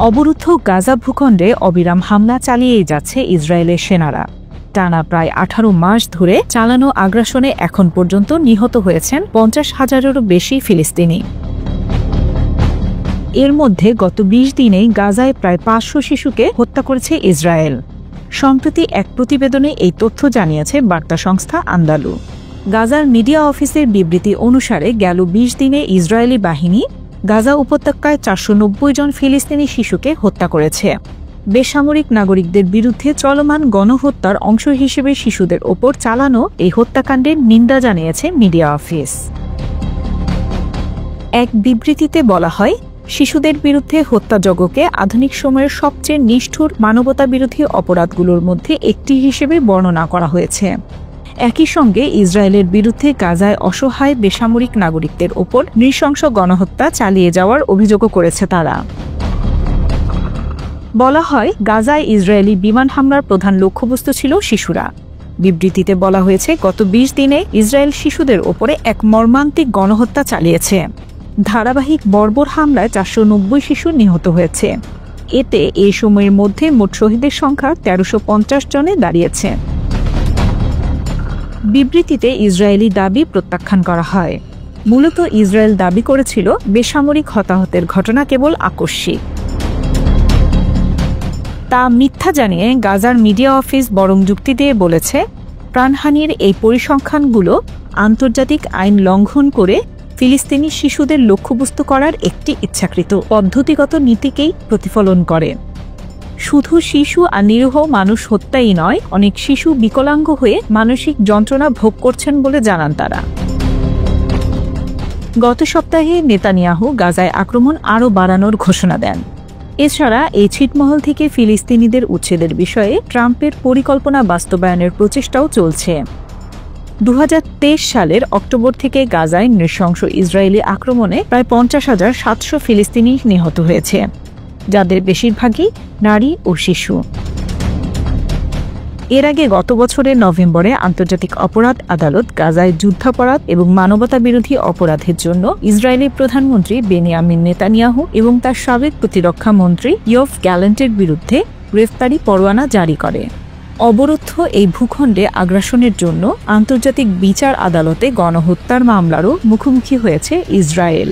অবরুদ্ধ গাজা ভূখণ্ডে অবিরাম হামলা চালিয়েই যাচ্ছে ইসরায়েলের সেনারা। টানা প্রায় 18 মাস ধরে চালানো আগ্রাসনে এখন পর্যন্ত নিহত হয়েছেন 50,000-এরও বেশি ফিলিস্তিনি। এর মধ্যে গত 20 দিনেই গাজায় প্রায় 500 শিশুকে হত্যা করেছে ইসরায়েল। সম্প্রতি এক প্রতিবেদনে এই তথ্য জানিয়েছে বার্তা সংস্থা আন্দালু। গাজার মিডিয়া অফিসের বিবৃতি অনুসারে গেল 20 দিনে ইসরায়েলি বাহিনী গাজা উপত্যকায় 490 জন ফিলিস্তিনি শিশুকে হত্যা করেছে। বেসামরিক নাগরিকদের বিরুদ্ধে চলমান গণহত্যার অংশ হিসেবে শিশুদের ওপর চালানো এই হত্যাকাণ্ডের নিন্দা জানিয়েছে মিডিয়া অফিস। এক বিবৃতিতে বলা হয়, শিশুদের বিরুদ্ধে হত্যাযজ্ঞকে আধুনিক সময়ের সবচেয়ে নিষ্ঠুর মানবতাবিরোধী অপরাধগুলোর মধ্যে একটি হিসেবে বর্ণনা করা হয়েছে। একই সঙ্গে ইসরায়েলের বিরুদ্ধে গাজায় অসহায় বেসামরিক নাগরিকদের ওপর নৃশংস গণহত্যা চালিয়ে যাওয়ার অভিযোগও করেছে তারা। বলা হয়, গাজায় ইসরায়েলি বিমান হামলার প্রধান লক্ষ্যবস্তু ছিল শিশুরা। বিবৃতিতে বলা হয়েছে, গত 20 দিনে ইসরায়েল শিশুদের ওপরে এক মর্মান্তিক গণহত্যা চালিয়েছে। ধারাবাহিক বর্বর হামলায় 490 শিশু নিহত হয়েছে। এতে এই সময়ের মধ্যে মোট শহীদের সংখ্যা 1350 জনে দাঁড়িয়েছে। বিবৃতিতে ইসরায়েলি দাবি প্রত্যাখ্যান করা হয়। মূলত ইসরায়েল দাবি করেছিল বেসামরিক হতাহতের ঘটনা কেবল আকস্মিক। তা মিথ্যা জানিয়ে গাজার মিডিয়া অফিস বরং যুক্তি দিয়ে বলেছে, প্রাণহানির এই পরিসংখ্যানগুলো আন্তর্জাতিক আইন লঙ্ঘন করে ফিলিস্তিনি শিশুদের লক্ষ্যবস্তু করার একটি ইচ্ছাকৃত পদ্ধতিগত নীতিকেই প্রতিফলন করে। শুধু শিশু আর নিরীহ মানুষ হত্যাই নয়, অনেক শিশু বিকলাঙ্গ হয়ে মানসিক যন্ত্রণা ভোগ করছেন বলে জানান তারা। গত সপ্তাহে নেতানিয়াহু গাজায় আক্রমণ আরও বাড়ানোর ঘোষণা দেন। এছাড়া এই ছিটমহল থেকে ফিলিস্তিনিদের উচ্ছেদের বিষয়ে ট্রাম্পের পরিকল্পনা বাস্তবায়নের প্রচেষ্টাও চলছে। 2023 সালের অক্টোবর থেকে গাজায় নৃশংস ইসরায়েলি আক্রমণে প্রায় 50,700 ফিলিস্তিনি নিহত হয়েছে, যাদের বেশিরভাগই নারী ও শিশু। এর আগে গত বছরের নভেম্বরে আন্তর্জাতিক অপরাধ আদালত গাজায় যুদ্ধাপরাধ এবং মানবতাবিরোধী অপরাধের জন্য ইসরায়েলি প্রধানমন্ত্রী বেনিয়ামিন নেতানিয়াহু এবং তার সাবেক প্রতিরক্ষা মন্ত্রী ইয়োভ গ্যালেন্টের বিরুদ্ধে গ্রেফতারি পরোয়ানা জারি করে। অবরুদ্ধ এই ভূখণ্ডে আগ্রাসনের জন্য আন্তর্জাতিক বিচার আদালতে গণহত্যার মামলারও মুখোমুখি হয়েছে ইসরায়েল।